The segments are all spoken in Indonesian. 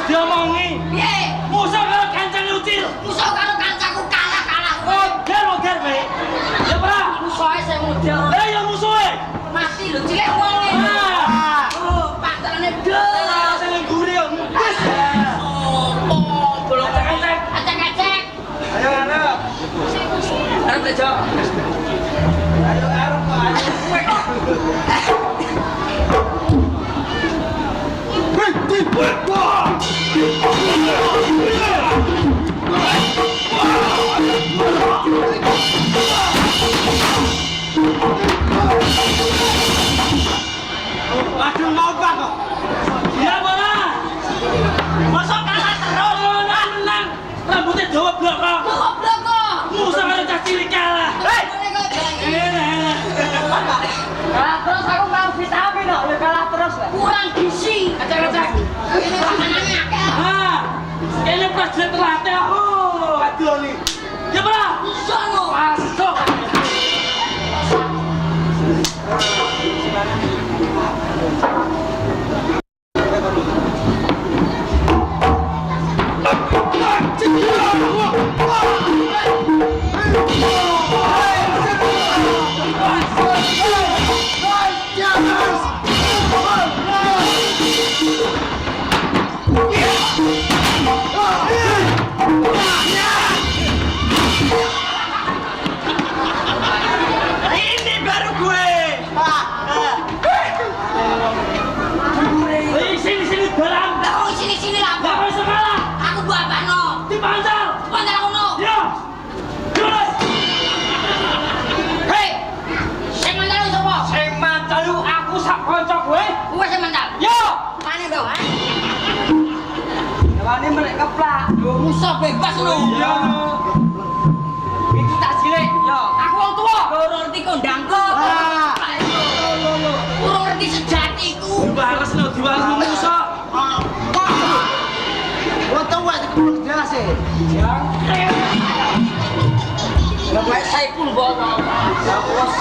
diomongi. Piye? Musuh karo kancane Ucil. Musuh karo kancaku kalah-kalah. Oger be. Ya ora. Musuhe sing model. Lah ya musuhe. Mati lho cilik wong e. Oh, pantalane blas. Sing ngguri yo ngepes. Oh, bolong acek. Acek-acek. Ayo arep. Arep tejo. Ayo arep kok ayo. Waduh ngopak kok. Ya ora. Masa kalah terus menang. Rambutnya dawa blok kok. Goblok kok. Musuh karo cah cilik kalah. Hei. Kalah terus aku mau vitamin kok, kalah terus lah. Kurang gizi. Acak-acak. Ini makanannya akeh. Ah. Ini prajurit terlatih. Oh, aduh nih. Ya ora. Sono. Masuk. Ini baru gue. Sini barang. Lah wong sini-sini lah. Gak bisa kalah. Aku bapakno. Dipancal. Pantal ngono. Ya. Terus. Hei. Sing mantal sapa? Sing mancal aku sak kanca gue. Kowe sing mantal. Yo. Mane to, ha? Wani merek keplak. Yo musuh bebas lho. Iya. Iki tak cilik. Yo. Aku wong tuwa. Ora ngerti kondangku. Ah. Ora ngerti sejatiku. Diwales lho, diwales musuh. Lo tau gak kepuluk jelas ya? Lah bae Saiful Bono. Ya bos.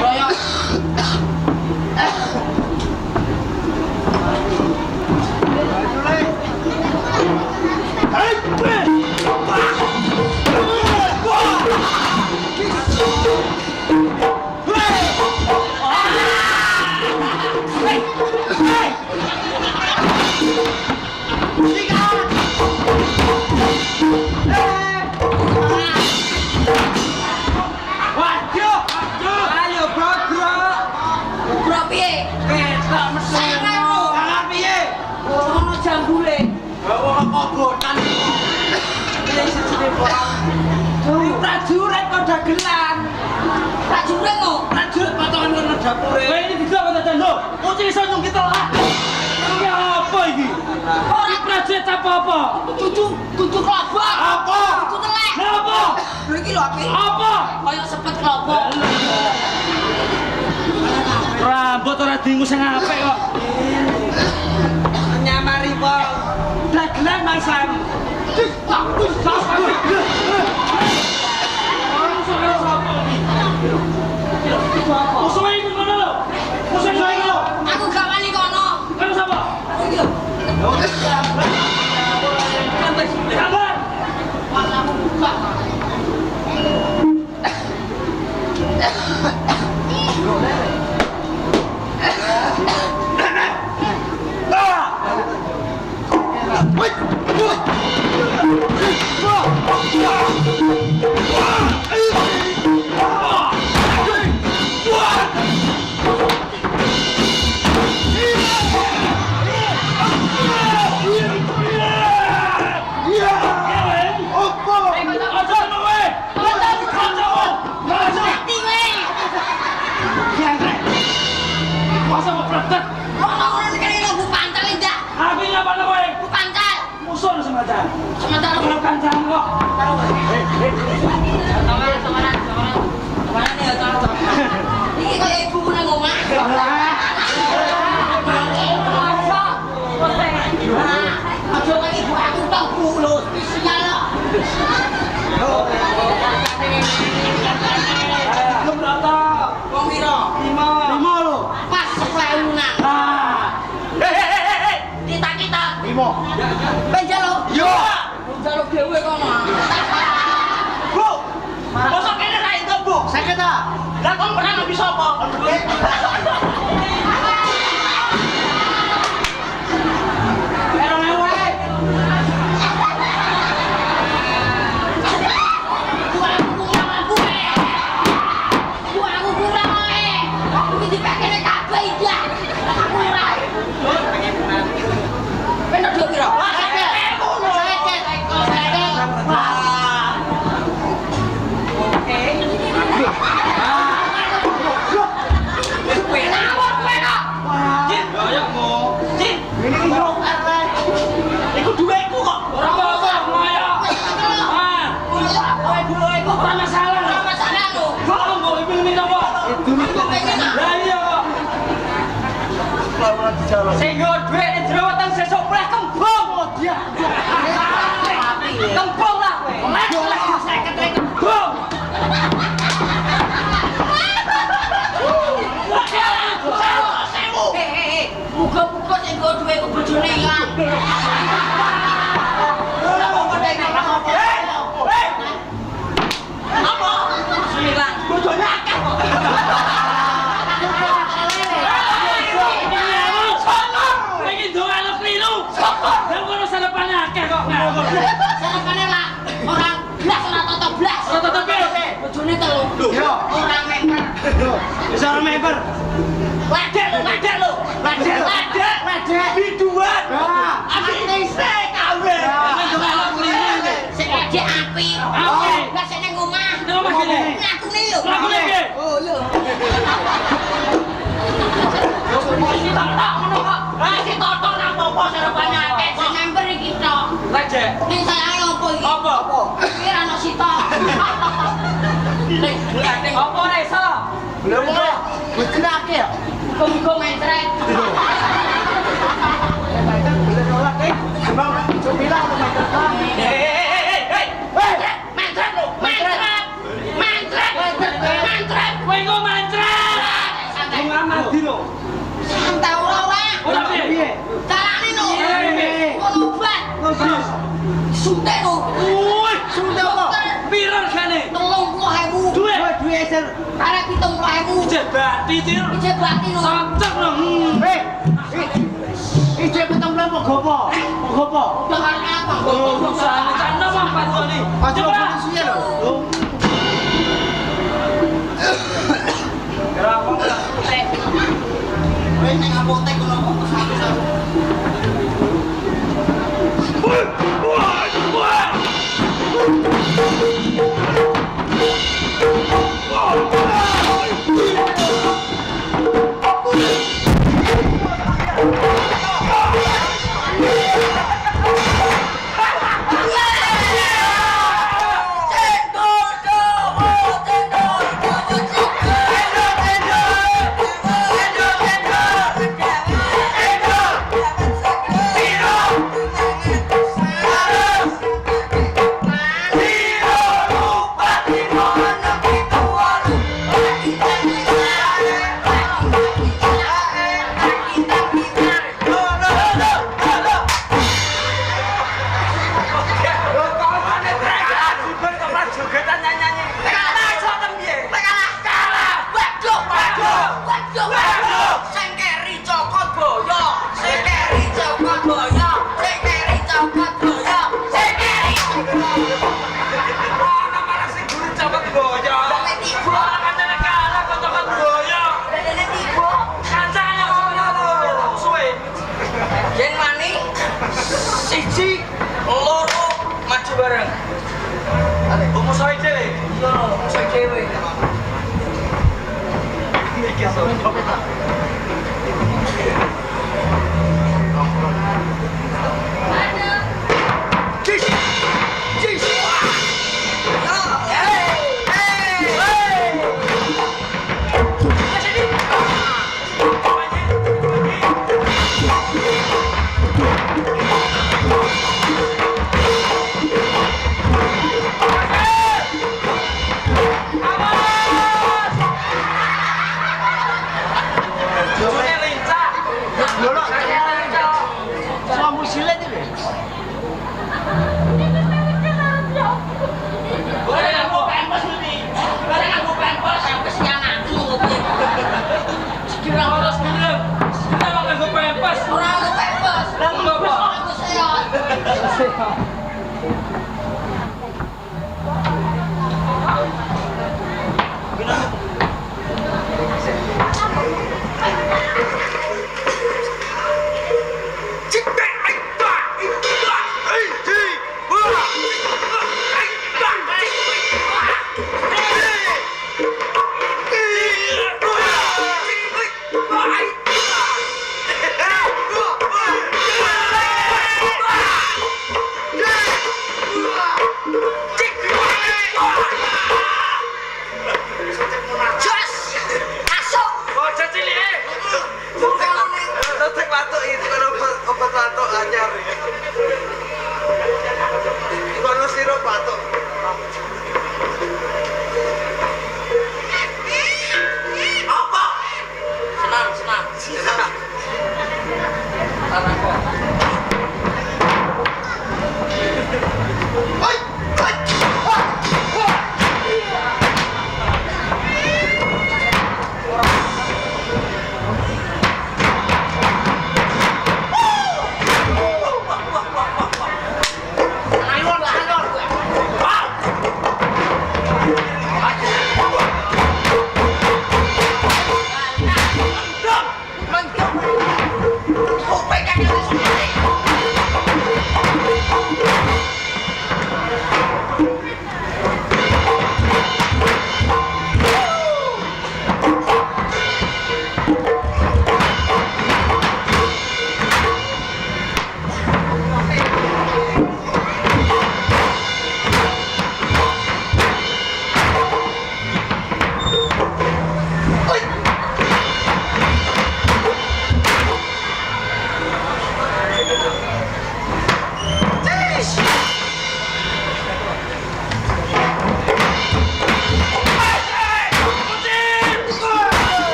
Royok. Waduh, ayo bro. Bro piye? Ketok mesin. Sangat. Sangat piye? Ono jambule. Wong kogotan. Piye siji orang. Iki prajurit kok dagelan. Prajurit no. Prajurit potongan kena dapure. Kowe ini bisa kok dadan lho. Uci iso nyung kita lah. Iki apa iki? Ora prajurit apa-apa. Tutu kelabak. Apa? Tutu telek. Apa? Lho iki lho apik. Apa? Kayak sepet kelabak. Rambut ora diingu sing apik kok. Nyamari wong. Dagelan Mas Sam. Musuhnya itu mana lo? Musuhnya itu lo? Aku gak wani kono. Kamu siapa? Aku iki. Sabar. Pas aku buka. Mati kowe. Masa mau praktek? Ono-ono nek kene Bu Pancal ndak? Aku ngapa kowe? Bu Pancal. Musuh sengaja. Sementara Kalau kancang kok. Teman-teman. Mana ya, teman-teman. Iki kaya ibuku nang omah. Aja kaya ibu aku tau Bu lho, spesial lho. Keberata. Wong piro? 5 lo. Pas 10.000 nang. Ah. Kita Tapi sapa? Sehingga duit di jerawatan sesok boleh kembang dia. Kembang lah kowe. Saya ketemu kembang. Muga-muga sing nggo duit ku bojone ilang. Ora apa nek apa. Apa? Ilang. Bojone akeh kok. Sarapannya lah orang blas ora toto blas. Ora toto piye? Bojone telu. Orang member. Wis ora member. Ledek lho. Ledek. Biduan. Asine isih kabeh. Sing ledek api. Lah sing ning omah. Ning omah kene. Ngakune lho. Ngakune piye? Oh lho. Yo posisi tak ngono kok. Ah si toto nang opo sarapannya akeh. Sing member iki tok. Ledek. Ning saya opo iki? Apa? Iki ana sita. Ning opo ra iso? Belum kok. Bojone akeh. Muga mentret. Boleh nolak nih. Bang, coba bilang sama mentret. Mentret lo. Mentret. Kowe kok mentret? Wong amati lo. Santai ora wae. Ora piye? Carane no. Ngono obat. Ngobat. Suntik no. Woi, suntik apa? Piro regane? 30.000. Duit eser. Arek 70.000. Jebati, Cil. Jebati no. Cocok no. Ije petang berapa gopo? Gopo? Dengan apa? Gopo sana sana bang Patoni. Aja polisi ya lo. Berapa enggak? Ini apotek kalau satu-satu.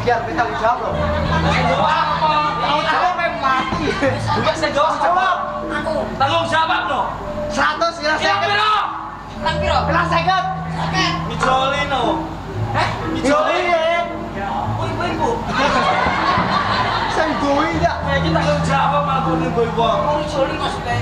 Biar kita jawab loh. Tanggung jawab mati. Juga saya jawab. Aku. Tanggung jawab loh. 100 ya saya. Piro? Lang piro? Bilang saya. Sakit. Mijoli no. Hah? Mijoli ya. Ibu. Saya goi ya. Kayak kita tanggung jawab aku nih boy. Mau mijoli maksudnya.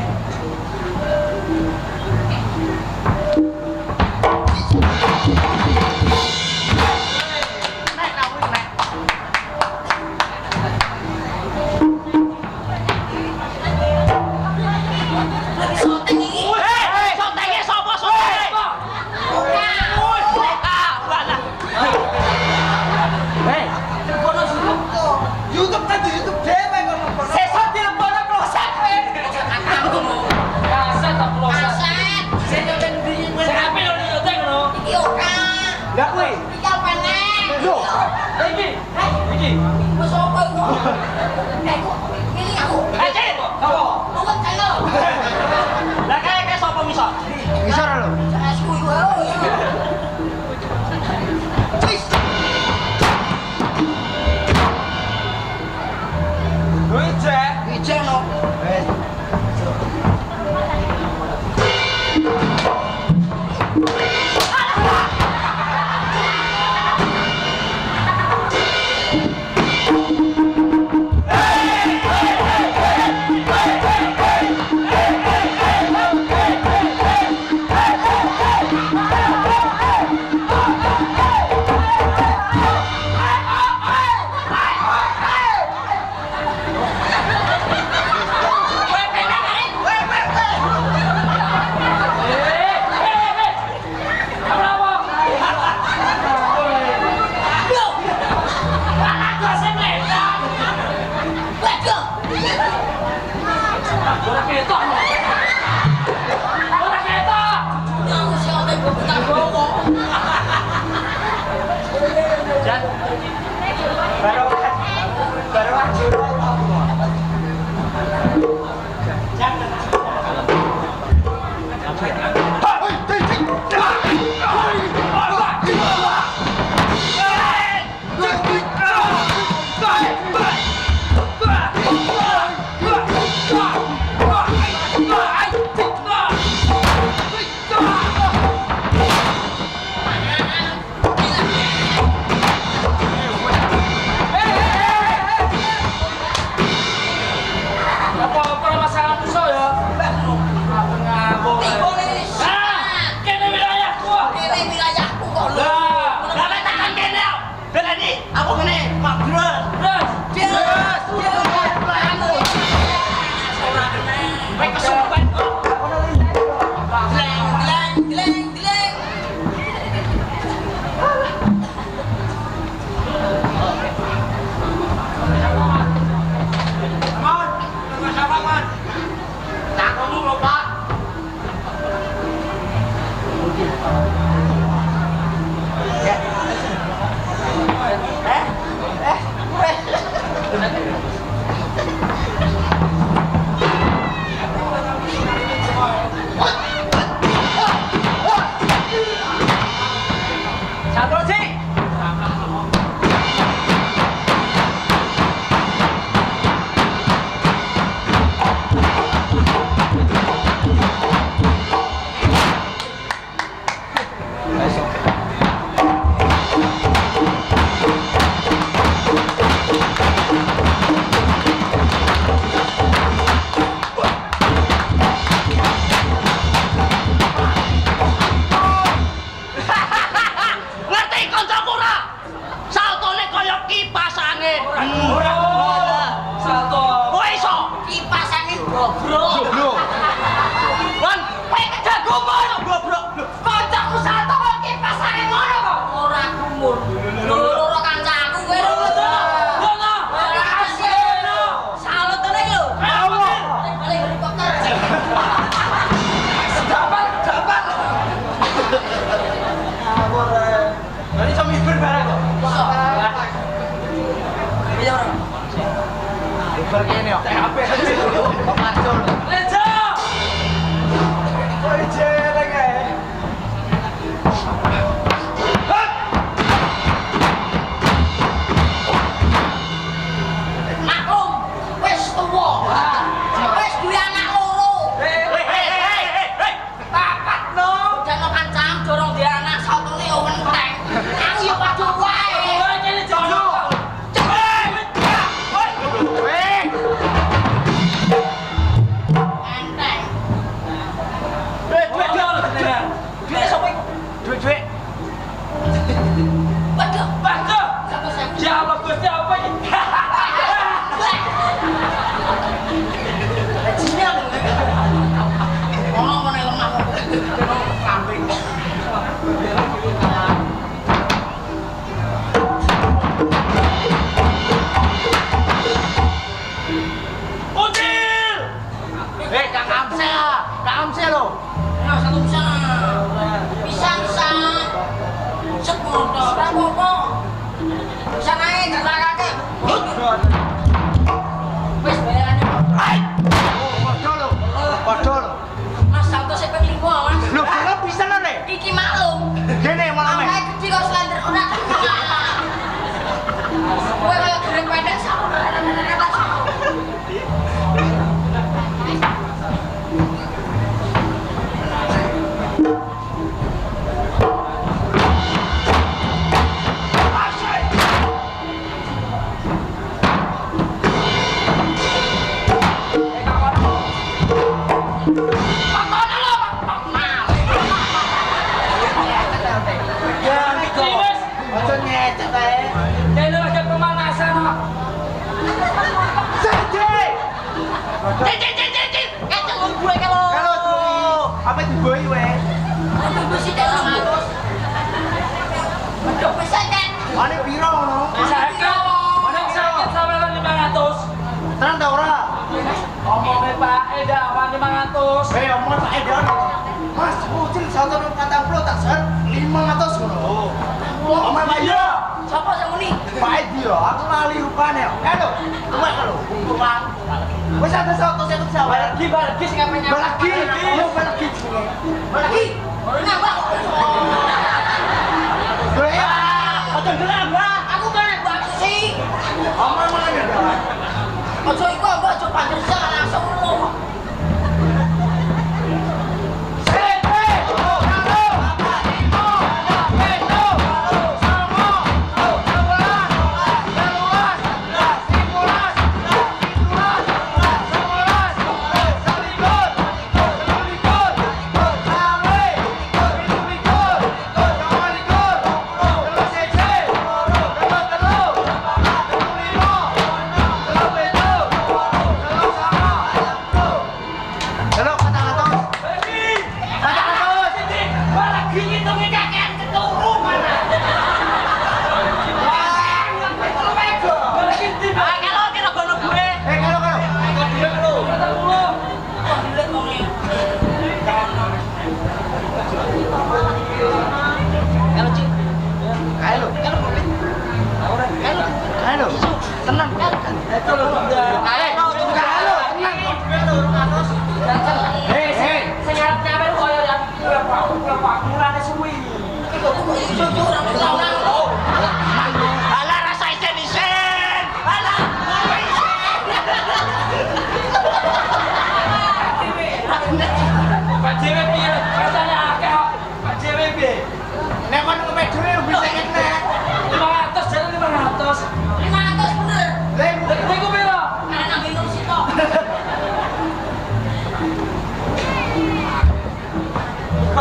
Wek kesuwen kok. Gleng. Mon, sama Mon. Cangkemmu lho, Pak. Satu sih. Ngerti kancamu ora? Saltone kaya kipas angin. Salto. Kowe iso? Kipas angin bobrok. Bro. Lan, kowe kejagoman bobrok. Kancaku salto kok kipas angin ngono kok. Ora kumur. Loro kancaku kowe lho. Ngono. Salutane lho. Balik helikopter. Dapat. Tadi sama ibu barang kok. Iya ora. Ibu kene kok. HP kok macul. Lejo. Kok jelek ae. Maklum, wis tuwa. Wis duwe anak loro. Papat no. Jane kancam dorong duwe anak saltone yo enteng. Aku yo padha wae. Enteng. Duit. Waduh, Waduh. satu sewu. Ya Allah, Gusti apa iki? Jinya lho. Ono ngene lemah kok. Kambing. Ucil. Kang Amsel lo. Nah, satu pisang. Sekono ora apa-apa. Pisang ae ditakake. Wis bayarane kok. Padha lo. Mas salto sing ping 5, Mas. Lho, kira pisan ane. Iki maklum. Kene malah Awake meh. gede kok slender ora. Kowe kaya gereng pendek sak. Aja nyecet ae. Dene lagi pemanasan kok. Cek. Cicit. Kecel gue kalau. Kalau tuh apa diboi we? Aduh, besi tek 100. Aduh, bisa kan? Ane piro ngono? Mana sakit sampean 500. Tenan ta ora? Omongnya Pak Eda 500. Omong Pak Edan. Mas, kucing 140 tak set 500 ngono. Omong Pak Iya. Sopo sing muni? Pak Edi yo, aku lali rupane yo. Halo, tuwek lho, kumpulan. Wis ada 100 jawa. Balik sing apa nyapa. Balagi. Yo balagi. Lagi. Ora nambah. Ya, aja gelam lah. Aku kan buat sih. Omong mana ya? Ojo iku mbak ojo panjang langsung lu.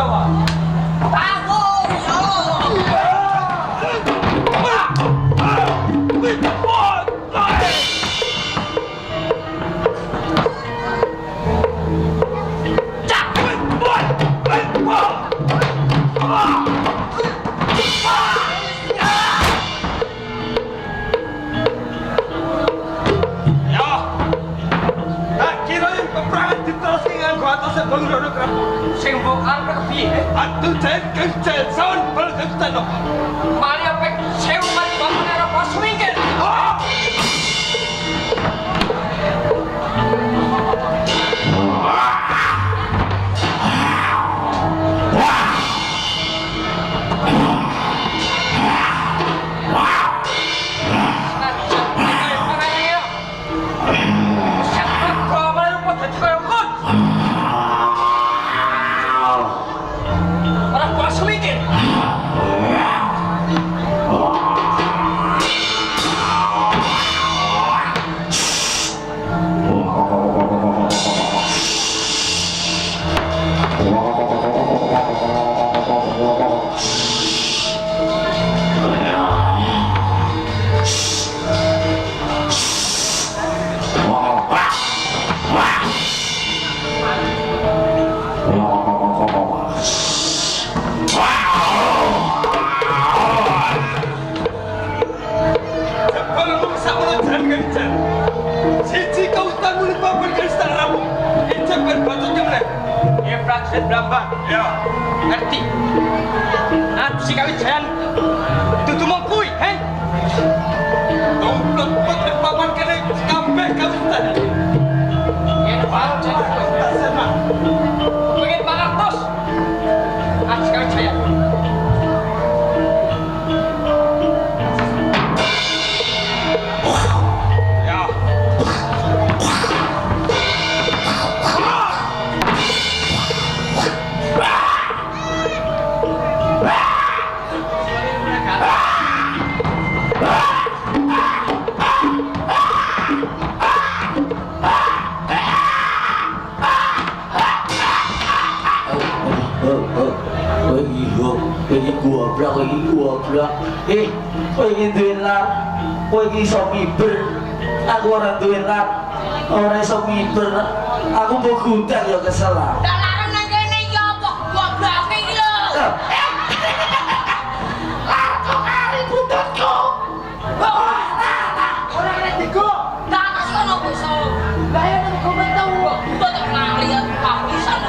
Kurawa. Aku yo. Sing bokar kepiye? Atuh jen kencel son bal kencel. Mari apik sewu mari bangun karo pos wingkir. Blamban, ya, Ngerti? Nah, si kawijayan dudu mong kuwi, he? domplot pot papan kene kabeh kawitan. Yen pancen Senang. pengen pangertos. Ah, si kawijayan. Ya. Iki goblok. Kowe iki duwe lar. Kowe iki iso miber. Aku ora duwe lar. Ora iso miber. Aku mbok gudang ya kesel. Dalaran nang kene ya apa goblok iki lho. Aku kari bututku. Ora kena digo. Danas kono bisa. Lah ya nek komen tau. Udah tak ngaliat papisan.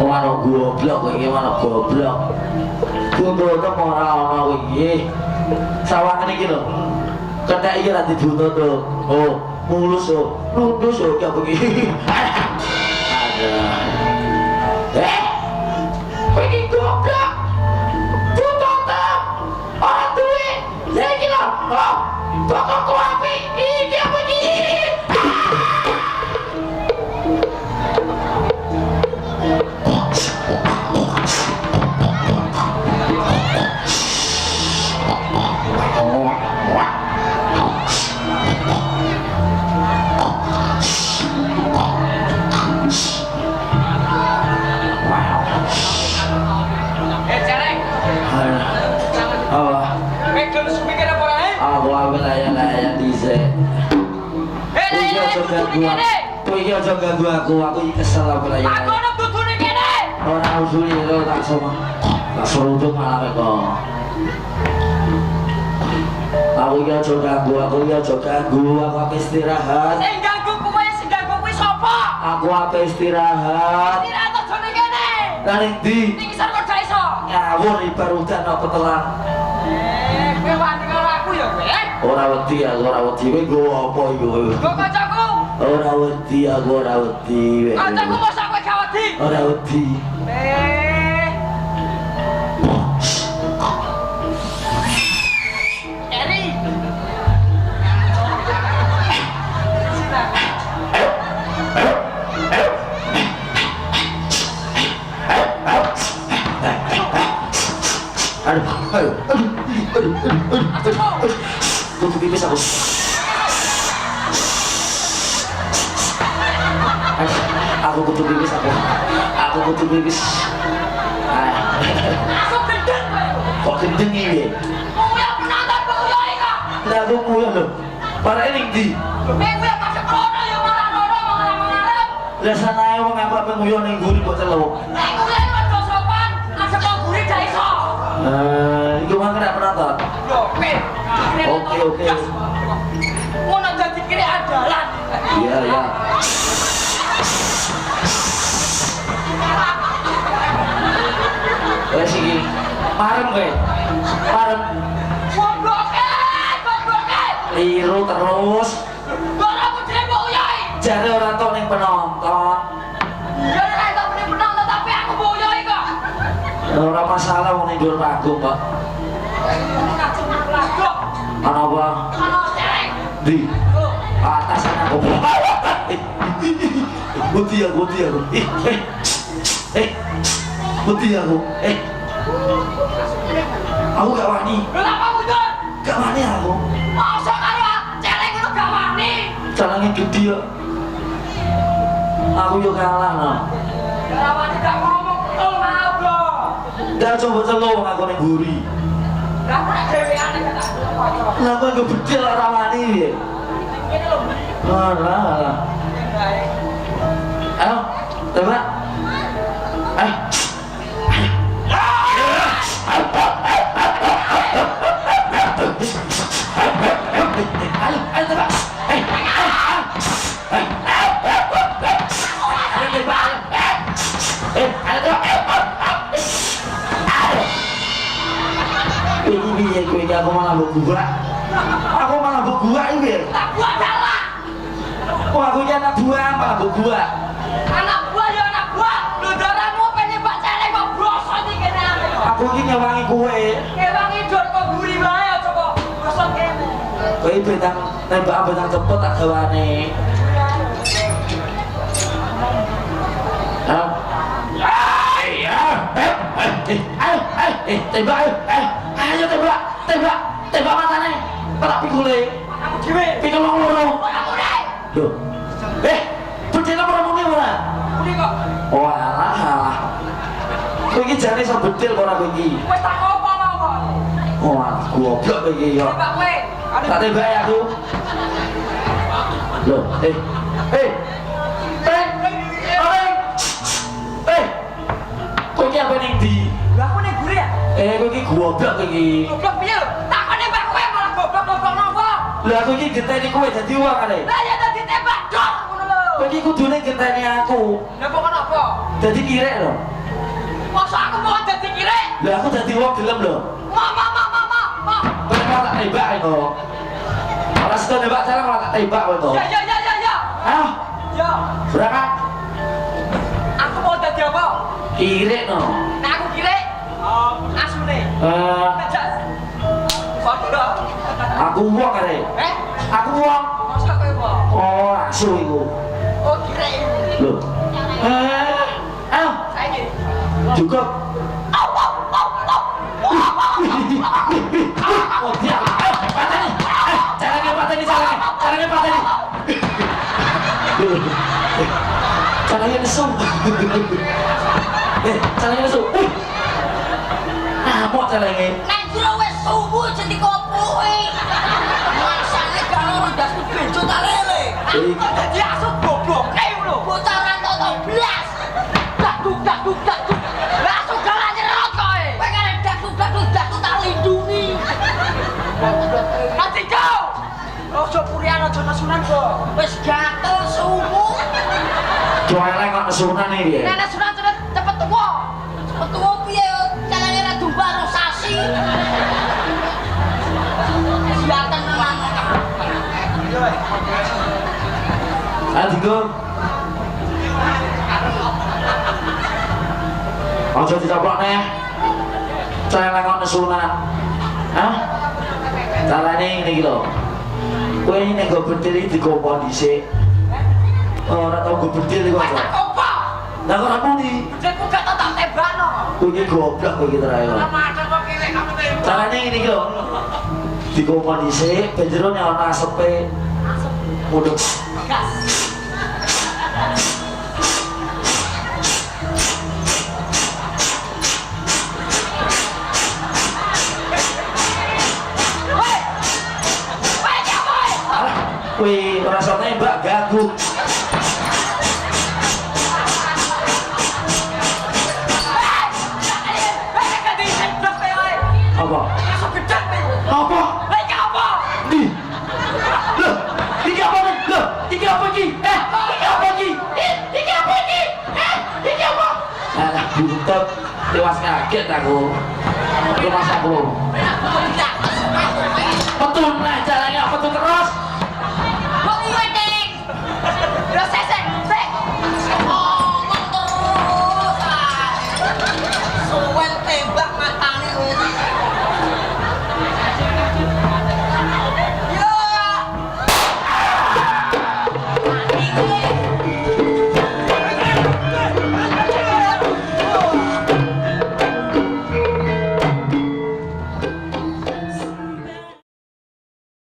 Mana goblok kowe iki mana goblok. Buntut ora ana kowe iki. Sawangan iki lho. Kethek iki ra dibuntut to. Oh, mulus yo. Lundus yo kaya begini. Ada. Kowe iki goblok. Buntut ora duwe. Ya iki lho. Oh, pokokku api iki apa iki? Cerek. Apa? Megan speaker apa ae? Aku layan dhisik. Kowe iki aja ganggu aku. Kowe iki aja ganggu aku iki kesel aku layan. Aku ono dudune kene. Ora usuli lho tak sama. Tak seruduk malah kok. Aku iki aja ganggu, aku ape istirahat. Sing ganggu kuwi sapa? Aku ape istirahat. Istirahat aja ning kene. Lah ning ndi? Ning isor kok gak iso. Ngawur ibar udan apa telan. Kowe wani karo aku ya kowe. Ora wedi kowe nggo apa iki kowe? Kok kancaku? Ora wedi aku ora wedi. Kancaku mosok kowe gak wedi. Ora wedi. Eri. Aduh. Tutup pipis aku. Aku kudu pipis aku. Aku kudu pipis. Langsung gendeng kowe. Kok gendeng iki? Nguyah penonton nguyah iki. Lah aku nguyah lho. Parake ning ndi? Kowe nguyah pas krono ya malah ngono malah ngarep. Lah sanae wong aku ape nguyah ning guri kok celuk. Nek nguyah rada sopan, aja kok guri gak iso. Iku mah kena penonton. Lho, Pin. Oke. Ngono dadi kiri andalan. Iya, iya. Wes iki. Marem kowe. Marem. Gobloke. Liru terus. Ora mesti mbok uyai. Jare ora tok ning penonton. Ya ora iso menang tapi aku mbok uyai kok. Ora masalah wong ning dhuwur panggung kok. Ana apa? Ana celeng. Di atas aku. Budi aku. Budi aku. Aku gak wani. Lha apa mundur? Gak wani aku. Masa karo celeng ngono gak wani. Caranya gede ya. Aku yo kalah no. Ora wani gak ngomong betul mau, Bro. Gak coba celuk aku ning guri. Lah kok dheweane gak tak kocok. Kenapa gue bedil ora wani ya? Ngene lho. Alah. Ayo, tembak. Ayo tembak. Ini gue aku malah bergua. Aku malah bergua ini. Tak buat salah. Oh aku anak buah malah bergua. Anak buah ya anak buah. Lho darahmu pengen mbak celeng kok brosot iki kene. Aku iki nyawangi kowe. Kewangi dor kok guri wae aja kok brosot kene. Kowe bentang tembak bentang cepet tak gawane. Tembak ayo tembak matane tak pikule Aku dhewe. pikul loro Aku deh. lho bedil ora muni ora Muni kok. oh alah kowe iki jane iso bedil kok ora kowe iki Wis tak apa mau kok. oh alah goblok kowe iki yo Tembak kowe. tak tembak aku lho kowe iki apa ning ndi Lah aku ning guri ya. kowe iki goblok kowe iki Goblok piye lho? Takone mbak kowe malah goblok-goblok napa? lha aku iki genteni kowe dadi wong arek Lah ya dadi tembak dor ngono lho. kowe iki kudune genteni aku Lah kok kenapa? dadi kirek lho Masa aku mau dadi kirek? lha aku dadi wong gelem lho Mama. kowe malah tak tembak itu ora sedo nembak cara malah tak tembak kowe to Ya. ayo Ya. berangkat Aku mau dadi apa? kirek no Nah aku kirek. Asune. Jas. Padha. aku wong arek aku wong Masa kowe apa? oh asu iku Oh kirek ini. lho ayo Saiki. cukup oh dia pateni caranya pateni caranya nesung caranya nesung mau caranya Nek jero wis subuh jadi kopuke. Masane gak ono ndas benjo ta lele. Aku kok dadi asu gobloke ngono. Bocaran toto blas. Dak. Lah asu galan nyerot kowe. Kowe kan dak tak lindungi. Ati kau. Ojo purian aja nesunan kok. Wis gatel sumu. jualan kok nesunan ini ya Nenek sunan cepet tuwa. Cepet tuwa piye carane ra dumbar sasi. Siatan nang. Adiko ojo dicoplok neh celeng kok nesunan hah carane ngene iki lho kowe iki nek go bedil iki dikompon dhisik ora tau go bedil iki Wis kok tak kompo. lah kok ora muni Jenengku gak tau tak tembakno. kowe iki goblok kowe iki terae Ora makan kok kirek kamu tembak. carane ngene iki lho dikompon dhisik benjero nek ana asepe mudhun Gas. Wih, rasanya mbak gagu. Apa? Apa? Di. Loh, iki apa nih? Loh, iki apa iki? Iki apa iki? Iki apa iki? Iki apa? Alah buntut, tewas kaget aku. Rumah sakit.